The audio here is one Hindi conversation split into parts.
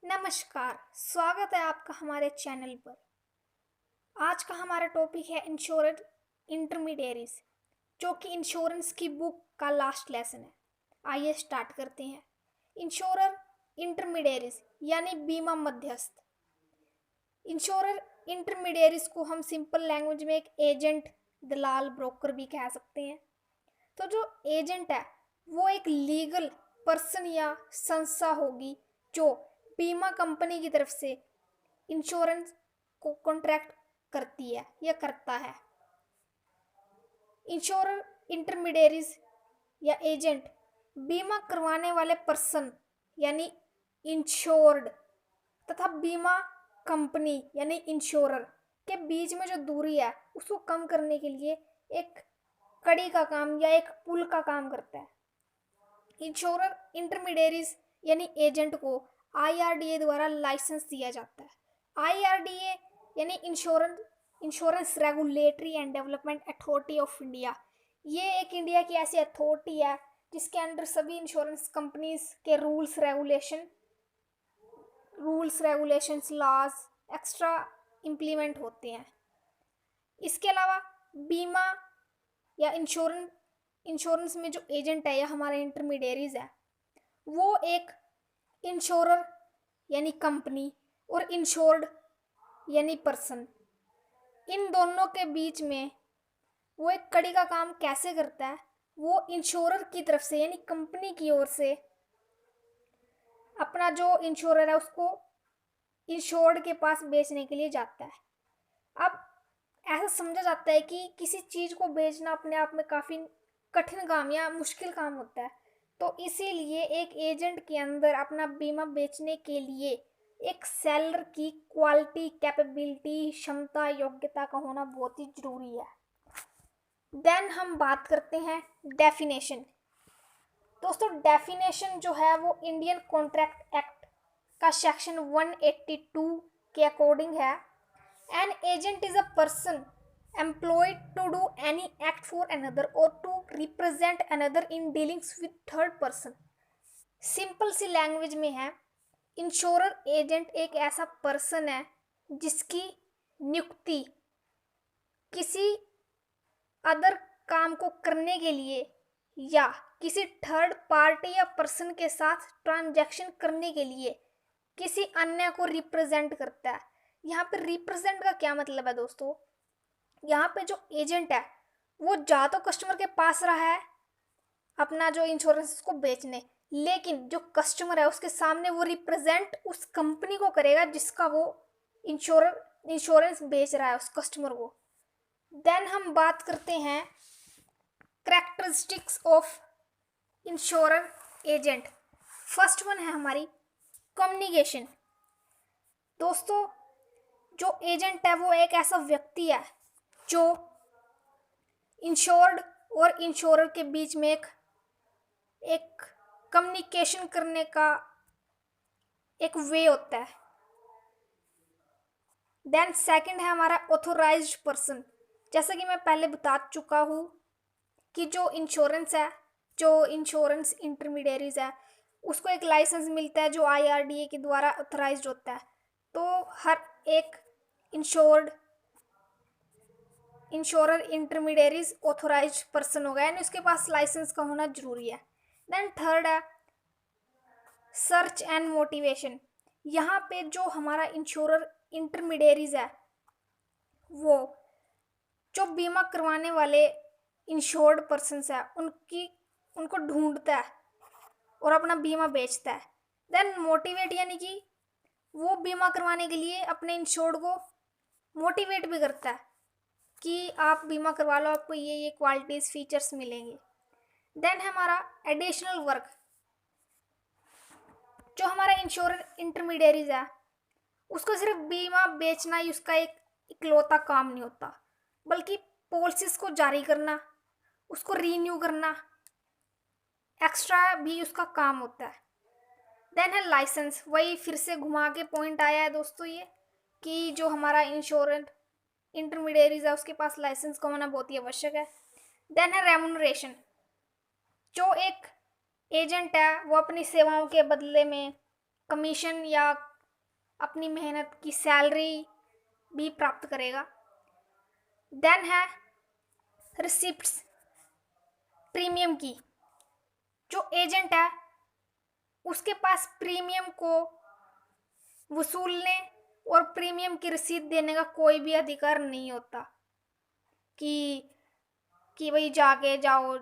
नमस्कार, स्वागत है आपका हमारे चैनल पर। आज का हमारा टॉपिक है इंश्योरेंस इंटरमीडियरीज, जो कि इंश्योरेंस की बुक का लास्ट लेसन है। आइए स्टार्ट करते हैं। इंश्योरर इंटरमीडियरीज यानी बीमा मध्यस्थ। इंश्योरर इंटरमीडियरीज को हम सिंपल लैंग्वेज में एक एजेंट, दलाल, ब्रोकर भी कह सकते हैं। तो जो एजेंट है वो एक लीगल पर्सन या संस्था होगी जो बीमा कंपनी की तरफ से इंश्योरेंस को कॉन्ट्रैक्ट करती है या करता है। इंश्योरर इंटरमीडियरीज या एजेंट बीमा करवाने वाले पर्सन यानी इंश्योर्ड तथा बीमा कंपनी यानी इंश्योरर के बीच में जो दूरी है उसको कम करने के लिए एक कड़ी का काम या एक पुल का काम करता है। इंश्योरर इंटरमीडियरीज यानी एजेंट को IRDA द्वारा लाइसेंस दिया जाता है। IRDA यानी insurance regulatory and development authority of India. ये एक इंडिया की ऐसी अथॉरिटी है जिसके अंडर सभी इंश्योरेंस कंपनीज के rules regulations, laws extra implement होते हैं। इसके अलावा बीमा या इंश्योरेंस में जो एजेंट है या हमारे इंटरमीडियरीज है वो एक इंश्योरर यानी कंपनी और इंश्योर्ड यानी पर्सन, इन दोनों के बीच में वो एक कड़ी का काम कैसे करता है। वो इंश्योरर की तरफ से यानी कंपनी की ओर से अपना जो इंश्योरर है उसको इंश्योर्ड के पास बेचने के लिए जाता है। अब ऐसा समझा जाता है कि किसी चीज़ को बेचना अपने आप में काफ़ी कठिन काम या मुश्किल काम होता है, तो इसीलिए एक एजेंट के अंदर अपना बीमा बेचने के लिए एक सेलर की क्वालिटी, कैपेबिलिटी, क्षमता, योग्यता का होना बहुत ही जरूरी है। देन हम बात करते हैं डेफिनेशन। दोस्तों, डेफिनेशन जो है वो इंडियन कॉन्ट्रैक्ट एक्ट का सेक्शन 182 के अकॉर्डिंग है। An agent is a person employed to do any act for another or to represent another in dealings with third person। Simple सी लैंग्वेज में है, इंश्योरर एजेंट एक ऐसा पर्सन है जिसकी नियुक्ति किसी अदर काम को करने के लिए या किसी थर्ड पार्टी या पर्सन के साथ ट्रांजैक्शन करने के लिए किसी अन्य को रिप्रेजेंट करता है। यहाँ पे रिप्रेजेंट का क्या मतलब है दोस्तों? यहाँ पे जो एजेंट है वो जा तो कस्टमर के पास रहा है अपना जो इंश्योरेंस को बेचने, लेकिन जो कस्टमर है उसके सामने वो रिप्रेजेंट उस कंपनी को करेगा जिसका वो इंश्योरेंस बेच रहा है उस कस्टमर को। देन हम बात करते हैं characteristics of insurer agent. First one है हमारी कम्युनिकेशन। दोस्तों, जो एजेंट है वो एक ऐसा व्यक्ति है जो इंश्योर्ड और इंश्योरर के बीच में एक कम्युनिकेशन करने का एक वे होता है। देन सेकंड है हमारा ऑथोराइज्ड पर्सन। जैसा कि मैं पहले बता चुका हूँ कि जो इंश्योरेंस इंटरमीडियरीज है उसको एक लाइसेंस मिलता है जो IRDA के द्वारा ऑथोराइज्ड होता है। तो हर एक इंश्योरर इंटरमीडियरीज ऑथोराइज्ड पर्सन होगा, यानी उसके पास लाइसेंस का होना जरूरी है। देन थर्ड है सर्च एंड मोटिवेशन। यहाँ पे जो हमारा इंश्योरर इंटरमीडियरीज है वो जो बीमा करवाने वाले इंश्योर्ड पर्सन्स है उनको ढूंढता है और अपना बीमा बेचता है। देन मोटिवेट यानी कि वो बीमा करवाने के लिए अपने इंश्योर्ड को मोटिवेट भी करता है कि आप बीमा करवा लो, आपको ये क्वालिटीज़, फीचर्स मिलेंगे। देन हमारा एडिशनल वर्क। जो हमारा इंश्योरर इंटरमीडियरीज है उसको सिर्फ बीमा बेचना ही उसका एक इकलौता काम नहीं होता, बल्कि पॉलिसीज को जारी करना, उसको रीन्यू करना एक्स्ट्रा भी उसका काम होता है। देन है लाइसेंस। वही फिर से घुमा के पॉइंट आया है दोस्तों ये कि जो हमारा इंश्योरेंस इंटरमीडियरीज है उसके पास लाइसेंस का होना बहुत ही आवश्यक है। देन है रेम्यूनरेशन। जो एक एजेंट है वो अपनी सेवाओं के बदले में कमीशन या अपनी मेहनत की सैलरी भी प्राप्त करेगा। देन है रिसिप्ट्स प्रीमियम की। जो एजेंट है उसके पास प्रीमियम को वसूलने और प्रीमियम की रसीद देने का कोई भी अधिकार नहीं होता कि भाई जाके जाओ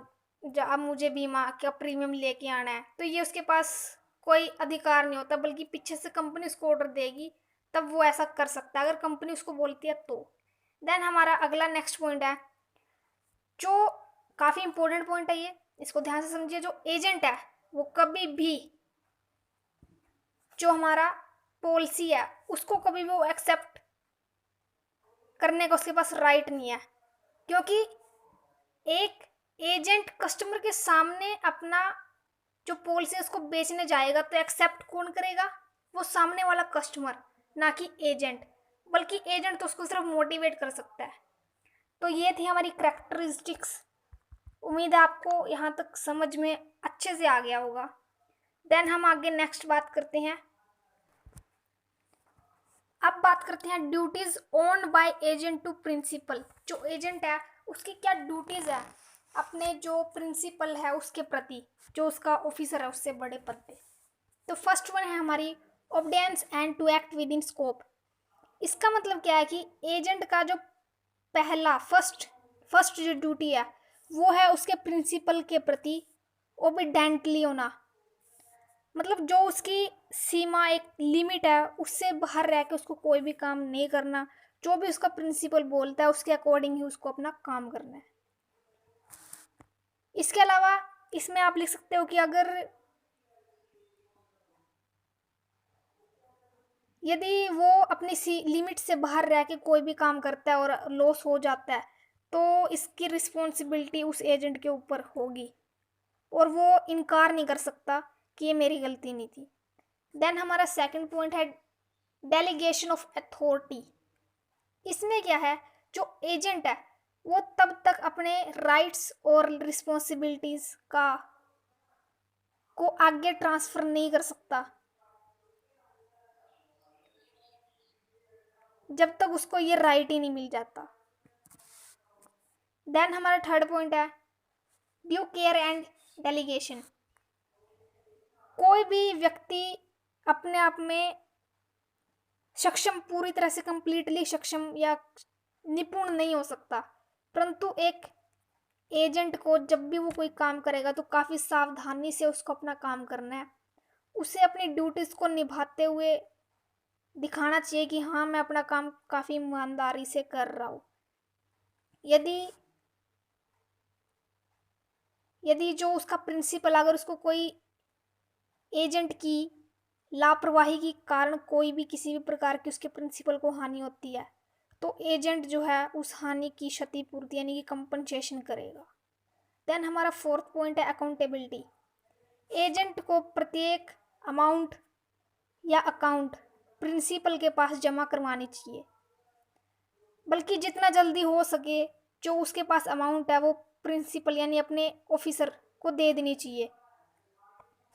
अब मुझे बीमा का प्रीमियम लेके आना है, तो ये उसके पास कोई अधिकार नहीं होता, बल्कि पीछे से कंपनी उसको ऑर्डर देगी तब वो ऐसा कर सकता है, अगर कंपनी उसको बोलती है तो। देन हमारा अगला नेक्स्ट पॉइंट है जो काफ़ी इंपॉर्टेंट पॉइंट है, ये इसको ध्यान से समझिए। जो एजेंट है वो कभी भी जो हमारा पॉलिसी है उसको कभी भी वो एक्सेप्ट करने का उसके पास राइट नहीं है, क्योंकि एक एजेंट कस्टमर के सामने अपना जो पॉलिसी है उसको बेचने जाएगा तो एक्सेप्ट कौन करेगा? वो सामने वाला कस्टमर, ना कि एजेंट। बल्कि एजेंट तो उसको सिर्फ मोटिवेट कर सकता है। तो ये थी हमारी कैरेक्टरिस्टिक्स। उम्मीद है आपको यहाँ तक समझ में अच्छे से आ गया होगा। देन हम आगे नेक्स्ट बात करते हैं। अब बात करते हैं duties owned by agent to principal. जो एजेंट है उसकी क्या ड्यूटीज है अपने जो प्रिंसिपल है उसके प्रति, जो उसका ऑफिसर है उससे बड़े पद पे। तो फर्स्ट वन है हमारी obedience and to act within scope. इसका मतलब क्या है कि एजेंट का जो पहला फर्स्ट जो ड्यूटी है वो है उसके प्रिंसिपल के प्रति ओबीडेंटली होना। मतलब जो उसकी सीमा एक लिमिट है उससे बाहर रह के उसको कोई भी काम नहीं करना, जो भी उसका प्रिंसिपल बोलता है उसके अकॉर्डिंग ही उसको अपना काम करना है। इसके अलावा इसमें आप लिख सकते हो कि अगर यदि वो अपनी लिमिट से बाहर रह के कोई भी काम करता है और लॉस हो जाता है तो इसकी रिस्पॉन्सिबिलिटी उस एजेंट के ऊपर होगी और वो इनकार नहीं कर सकता कि ये मेरी गलती नहीं थी। देन हमारा सेकंड पॉइंट है डेलीगेशन ऑफ अथॉरिटी। इसमें क्या है, जो एजेंट है वो तब तक अपने राइट्स और रिस्पॉन्सिबिलिटीज को आगे ट्रांसफर नहीं कर सकता जब तक उसको ये राइट ही नहीं मिल जाता। देन हमारा थर्ड पॉइंट है ड्यू केयर एंड डेलीगेशन। कोई भी व्यक्ति अपने आप में सक्षम, पूरी तरह से कंप्लीटली सक्षम या निपुण नहीं हो सकता, परंतु एक एजेंट को जब भी वो कोई काम करेगा तो काफ़ी सावधानी से उसको अपना काम करना है। उसे अपनी ड्यूटीज़ को निभाते हुए दिखाना चाहिए कि हाँ मैं अपना काम काफ़ी ईमानदारी से कर रहा हूँ। यदि जो उसका प्रिंसिपल अगर उसको कोई एजेंट की लापरवाही के कारण कोई भी किसी भी प्रकार की उसके प्रिंसिपल को हानि होती है तो एजेंट जो है उस हानि की क्षतिपूर्ति यानी कि कंपनसेशन करेगा। देन हमारा फोर्थ पॉइंट है अकाउंटेबिलिटी। एजेंट को प्रत्येक अमाउंट या अकाउंट प्रिंसिपल के पास जमा करवानी चाहिए, बल्कि जितना जल्दी हो सके जो उसके पास अमाउंट है वो प्रिंसिपल यानी अपने ऑफिसर को दे देनी चाहिए।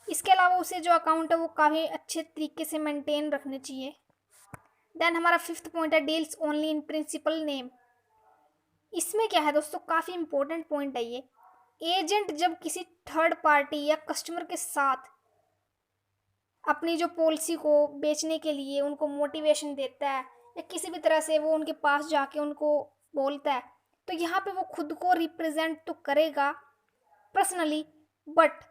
इसके अलावा उसे जो अकाउंट है वो काफ़ी अच्छे तरीके से मेंटेन रखने चाहिए। देन हमारा फिफ्थ पॉइंट है deals only in principle name. इसमें क्या है दोस्तों, काफ़ी इंपॉर्टेंट पॉइंट है ये। एजेंट जब किसी थर्ड पार्टी या कस्टमर के साथ अपनी जो पॉलिसी को बेचने के लिए उनको मोटिवेशन देता है या किसी भी तरह से वो उनके पास जाके उनको बोलता है, तो यहाँ पे वो खुद को रिप्रेजेंट तो करेगा पर्सनली, बट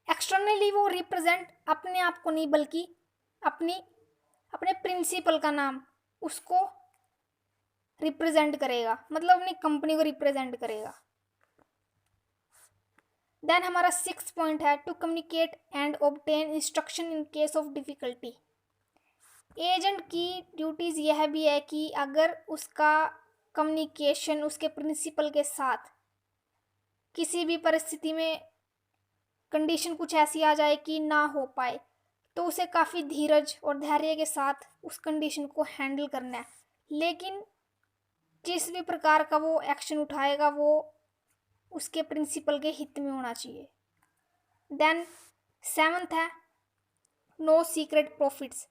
एक्सटर्नली वो रिप्रेजेंट अपने आप को नहीं बल्कि अपने प्रिंसिपल का नाम उसको रिप्रेजेंट करेगा, मतलब अपनी कंपनी को रिप्रेजेंट करेगा। देन हमारा सिक्स पॉइंट है to communicate and obtain instruction in case of difficulty. Agent की ड्यूटीज़ यह भी है कि अगर उसका कम्युनिकेशन उसके प्रिंसिपल के साथ किसी भी परिस्थिति में कंडीशन कुछ ऐसी आ जाए कि ना हो पाए तो उसे काफ़ी धीरज और धैर्य के साथ उस कंडीशन को हैंडल करना है, लेकिन जिस भी प्रकार का वो एक्शन उठाएगा वो उसके प्रिंसिपल के हित में होना चाहिए। देन सेवंथ है नो सीक्रेट प्रॉफिट्स।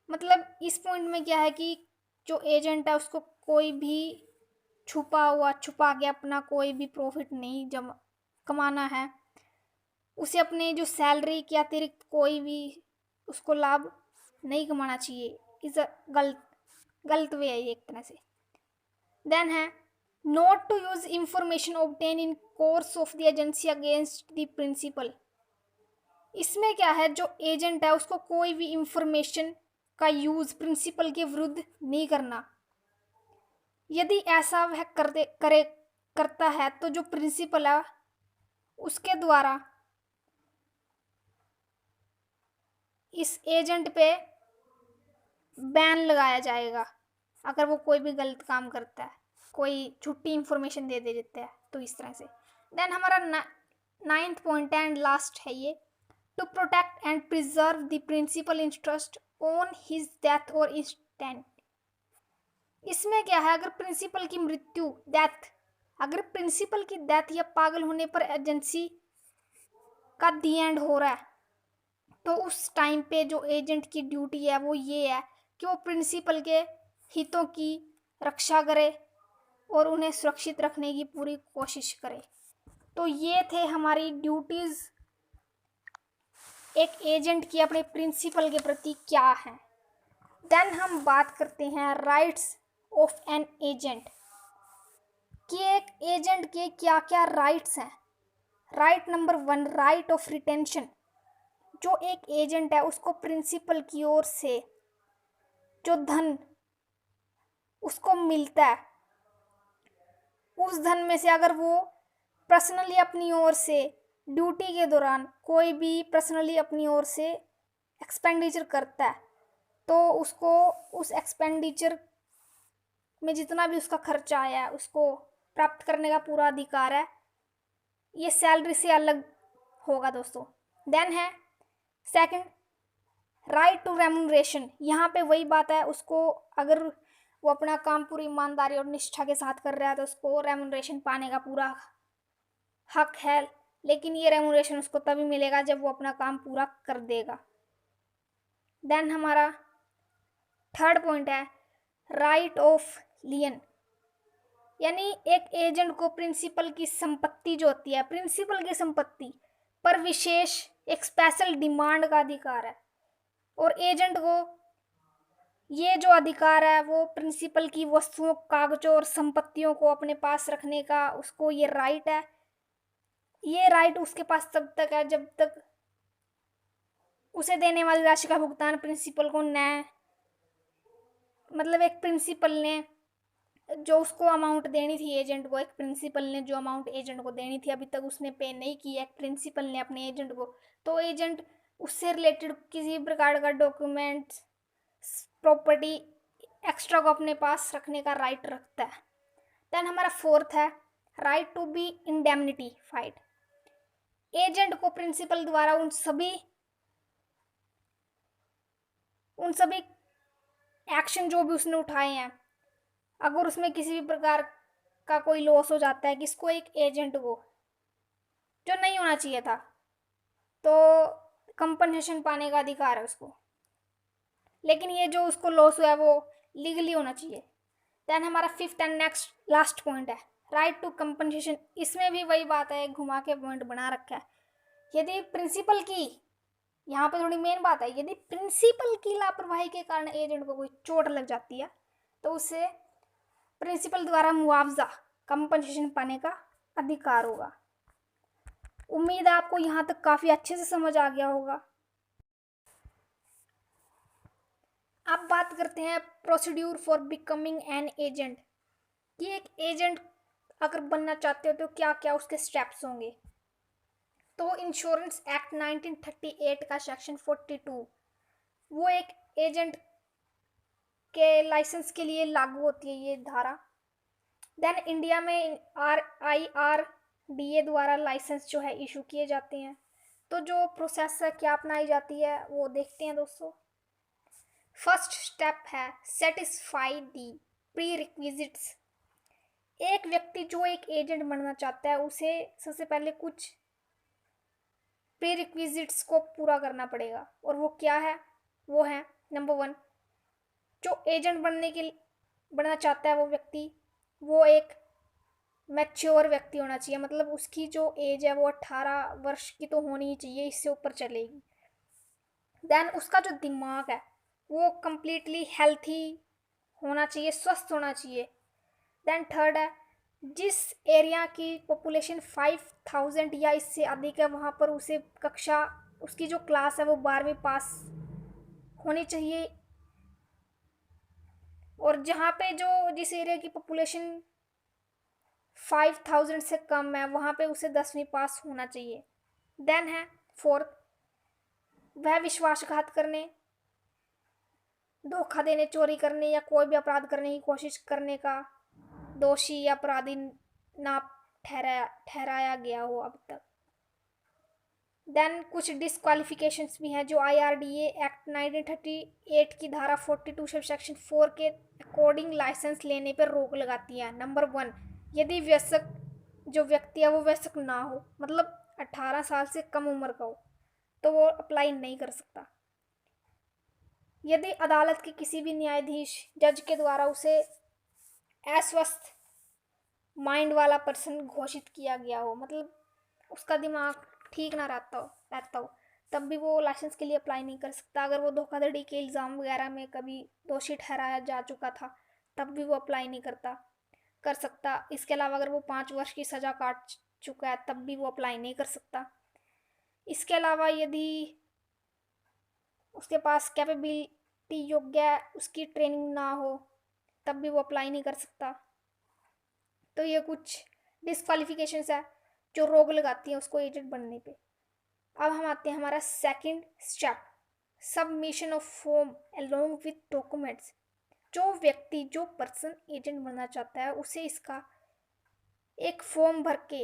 मतलब इस पॉइंट में क्या है कि जो एजेंट है उसको कोई भी छुपा के अपना कोई भी प्रॉफिट नहीं जमा कमाना है। उसे अपने जो सैलरी के अतिरिक्त कोई भी उसको लाभ नहीं कमाना चाहिए। इस गलत गलत वे है ये एक तरह से। देन है not to use information obtain in course of the agency against the principal. इसमें क्या है, जो एजेंट है उसको कोई भी इंफॉर्मेशन का यूज प्रिंसिपल के विरुद्ध नहीं करना। यदि ऐसा वह करता है तो जो प्रिंसिपल है उसके द्वारा इस एजेंट पे बैन लगाया जाएगा। अगर वो कोई भी गलत काम करता है, कोई झूठी इंफॉर्मेशन दे देता है तो इस तरह से। देन हमारा 9th पॉइंट एंड लास्ट है ये, to protect and preserve the principal interest on his death और इंस्टेंट। इसमें क्या है, अगर प्रिंसिपल की अगर प्रिंसिपल की डेथ या पागल होने पर एजेंसी का दी एंड हो रहा है तो उस टाइम पे जो एजेंट की ड्यूटी है वो ये है कि वो प्रिंसिपल के हितों की रक्षा करे और उन्हें सुरक्षित रखने की पूरी कोशिश करे। तो ये थे हमारी ड्यूटीज एक एजेंट की अपने प्रिंसिपल के प्रति क्या है। देन हम बात करते हैं राइट्स ऑफ एन एजेंट कि एक एजेंट के क्या क्या राइट्स हैं। Right number 1, right of retention. जो एक एजेंट है उसको प्रिंसिपल की ओर से जो धन उसको मिलता है उस धन में से अगर वो पर्सनली अपनी ओर से ड्यूटी के दौरान कोई भी पर्सनली अपनी ओर से एक्सपेंडिचर करता है तो उसको उस एक्सपेंडिचर में जितना भी उसका खर्चा आया है उसको प्राप्त करने का पूरा अधिकार है। ये सैलरी से अलग होगा दोस्तों। देन है सेकंड, राइट टू रेम्यूनरेशन। यहाँ पे वही बात है, उसको अगर वो अपना काम पूरी ईमानदारी और निष्ठा के साथ कर रहा है तो उसको रेम्यूनरेशन पाने का पूरा हक है। लेकिन ये रेम्यूनरेशन उसको तभी मिलेगा जब वो अपना काम पूरा कर देगा। देन हमारा 3rd पॉइंट है राइट ऑफ लियन। यानी एक एजेंट को प्रिंसिपल की संपत्ति जो होती है, प्रिंसिपल की संपत्ति पर विशेष एक स्पेशल डिमांड का अधिकार है। और एजेंट को ये जो अधिकार है वो प्रिंसिपल की वस्तुओं, कागजों और संपत्तियों को अपने पास रखने का उसको ये राइट है। ये राइट उसके पास तब तक है जब तक उसे देने वाली राशि का भुगतान प्रिंसिपल को न, मतलब एक प्रिंसिपल ने जो उसको अमाउंट देनी थी एजेंट को, एक प्रिंसिपल ने जो अमाउंट एजेंट को देनी थी अभी तक उसने पे नहीं किया एक प्रिंसिपल ने अपने एजेंट को, तो एजेंट उससे रिलेटेड किसी प्रकार का डॉक्यूमेंट्स, प्रॉपर्टी एक्स्ट्रा को अपने पास रखने का राइट रखता है। देन हमारा 4th है राइट टू बी इंडेमनिटीफाइड। एजेंट को प्रिंसिपल द्वारा उन सभी एक्शन जो भी उसने उठाए हैं, अगर उसमें किसी भी प्रकार का कोई लॉस हो जाता है किसको, एक एजेंट को, जो नहीं होना चाहिए था, तो कंपनसेशन पाने का अधिकार है उसको। लेकिन ये जो उसको लॉस हुआ है वो लीगली होना चाहिए। देन हमारा 5th and next last point है राइट टू कंपनसेशन। इसमें भी वही बात है, घुमा के पॉइंट बना रखा है। यदि प्रिंसिपल की, यहाँ पे थोड़ी मेन बात है, यदि प्रिंसिपल की लापरवाही के कारण एजेंट को कोई चोट लग जाती है तो उसे प्रिंसिपल द्वारा मुआवजा, कंपनसेशन पाने का अधिकार होगा। उम्मीद है आपको यहाँ तक काफ़ी अच्छे से समझ आ गया होगा। अब बात करते हैं procedure for becoming an agent कि एक एजेंट अगर बनना चाहते हो तो क्या क्या उसके स्टेप्स होंगे। तो इंश्योरेंस एक्ट 1938 का सेक्शन 42 वो एक एजेंट के लाइसेंस के लिए लागू होती है ये धारा। देन इंडिया में RIRDA द्वारा लाइसेंस जो है इशू किए जाते हैं। तो जो प्रोसेस है क्या अपनाई जाती है वो देखते हैं दोस्तों। फर्स्ट स्टेप है सेटिस्फाई दी प्री रिक्विजिट्स। एक व्यक्ति जो एक एजेंट बनना चाहता है उसे सबसे पहले कुछ प्री रिक्विजिट्स को पूरा करना पड़ेगा। और वो क्या है, वो है नंबर 1 जो एजेंट बनना चाहता है वो व्यक्ति, वो एक मैच्योर व्यक्ति होना चाहिए, मतलब उसकी जो एज है वो 18 वर्ष की तो होनी ही चाहिए, इससे ऊपर चलेगी। देन उसका जो दिमाग है वो कंप्लीटली हेल्थी होना चाहिए, स्वस्थ होना चाहिए। देन थर्ड है, जिस एरिया की पॉपुलेशन 5000 या इससे अधिक है वहाँ पर उसे कक्षा, उसकी जो क्लास है वो 12वीं पास होनी चाहिए। और जहाँ पे जो जिस एरिया की पॉपुलेशन 5000 से कम है वहाँ पे उसे 10वीं पास होना चाहिए। देन है फोर्थ, वह विश्वासघात करने, धोखा देने, चोरी करने या कोई भी अपराध करने की कोशिश करने का दोषी या अपराधी ना ठहराया गया हो अब तक। देन कुछ डिस्क्वालिफिकेशंस भी हैं जो IRDA एक्ट 1938 की धारा 42 सेक्शन 4 के अकॉर्डिंग लाइसेंस लेने पर रोक लगाती है। नंबर 1, यदि वयस्क जो व्यक्ति है वो वयस्क ना हो, मतलब 18 साल से कम उम्र का हो, तो वो अप्लाई नहीं कर सकता। यदि अदालत के किसी भी न्यायाधीश जज के द्वारा उसे अस्वस्थ माइंड वाला पर्सन घोषित किया गया हो, मतलब उसका दिमाग ठीक ना रहता हो, तब भी वो लाइसेंस के लिए अप्लाई नहीं कर सकता। अगर वो धोखाधड़ी के इल्ज़ाम वगैरह में कभी दोषी ठहराया जा चुका था तब भी वो अप्लाई नहीं कर सकता। इसके अलावा अगर वो 5 वर्ष की सज़ा काट चुका है तब भी वो अप्लाई नहीं कर सकता। इसके अलावा यदि उसके पास कैपेबिलिटी योग्य उसकी ट्रेनिंग ना हो तब भी वो अप्लाई नहीं कर सकता। तो ये कुछ डिस्क्वालिफिकेशंस है जो रोक लगाती है उसको एजेंट बनने पे। अब हम आते हैं हमारा second step, submission of form along with documents. जो व्यक्ति, जो पर्सन एजेंट बनना चाहता है उसे इसका एक फॉर्म भर के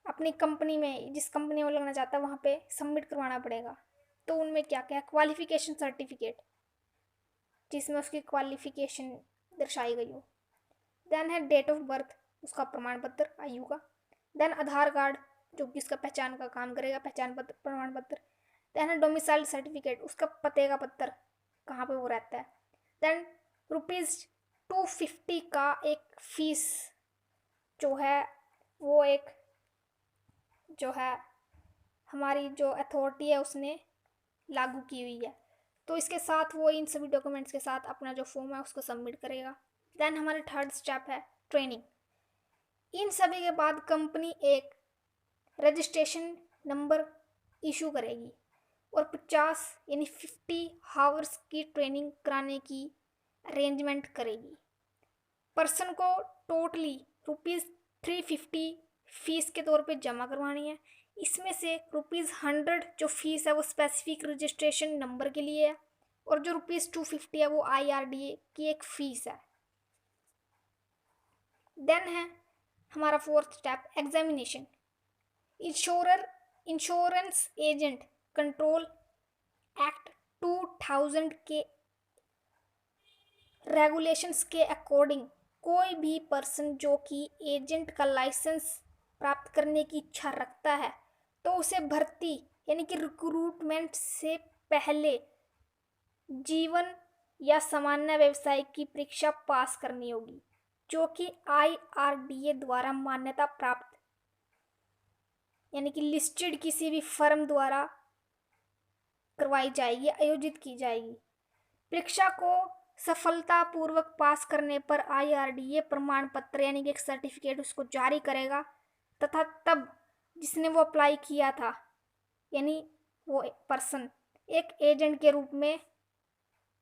अपनी कंपनी में, जिस कंपनी में लगना चाहता है वहाँ पे सबमिट करवाना पड़ेगा। तो उनमें क्या क्या है, क्वालिफिकेशन सर्टिफिकेट जिसमें उसकी क्वालिफिकेशन दर्शाई गई हो। देन है डेट ऑफ बर्थ, उसका प्रमाण पत्र आयु का। देन आधार कार्ड जो कि उसका पहचान का काम करेगा, पहचान पत्र, प्रमाण पत्र। देन है डोमिसाइल सर्टिफिकेट, उसका पते का पत्र, कहाँ पे वो रहता है। देन ₹250 का एक फीस जो है वो एक जो है हमारी जो अथॉरिटी है उसने लागू की हुई है। तो इसके साथ वो इन सभी डॉक्यूमेंट्स के साथ अपना जो फॉर्म है उसको सबमिट करेगा। देन हमारा थर्ड स्टेप है ट्रेनिंग। इन सभी के बाद कंपनी एक रजिस्ट्रेशन नंबर इशू करेगी और 50 यानी 50 हावर्स की ट्रेनिंग कराने की अरेंजमेंट करेगी। पर्सन को टोटली ₹350 फीस के तौर पे जमा करवानी है। इसमें से ₹100 जो फीस है वो स्पेसिफिक रजिस्ट्रेशन नंबर के लिए है और जो ₹250 है वो IRDA की एक फ़ीस है। देन है हमारा fourth step examination. Insurance agent control act 2000 के रेगुलेशंस के अकॉर्डिंग कोई भी पर्सन जो कि एजेंट का लाइसेंस प्राप्त करने की इच्छा रखता है तो उसे भर्ती यानी कि रिक्रूटमेंट से पहले जीवन या सामान्य व्यवसाय की परीक्षा पास करनी होगी जो कि IRDA द्वारा मान्यता प्राप्त यानी कि लिस्टेड किसी भी फर्म द्वारा करवाई जाएगी, आयोजित की जाएगी। परीक्षा को सफलतापूर्वक पास करने पर IRDA प्रमाण पत्र यानी कि एक सर्टिफिकेट उसको जारी करेगा तथा तब जिसने वो अप्लाई किया था यानी वो पर्सन एक एजेंट के रूप में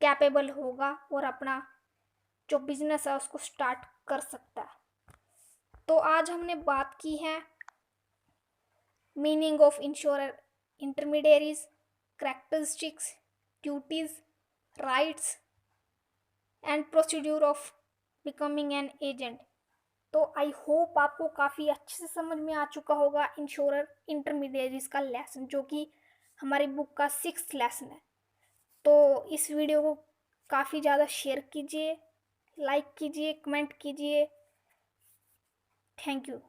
कैपेबल होगा और अपना जो बिजनेस है उसको स्टार्ट कर सकता है। तो आज हमने बात की है meaning of insurer intermediaries, characteristics, duties, rights and procedure of becoming an agent. तो आई होप आपको काफ़ी अच्छे से समझ में आ चुका होगा इंश्योरर इंटरमीडियरीज का लेसन जो कि हमारी बुक का 6th लेसन है। तो इस वीडियो को काफ़ी ज़्यादा शेयर कीजिए, लाइक कीजिए, कमेंट कीजिए। Thank you.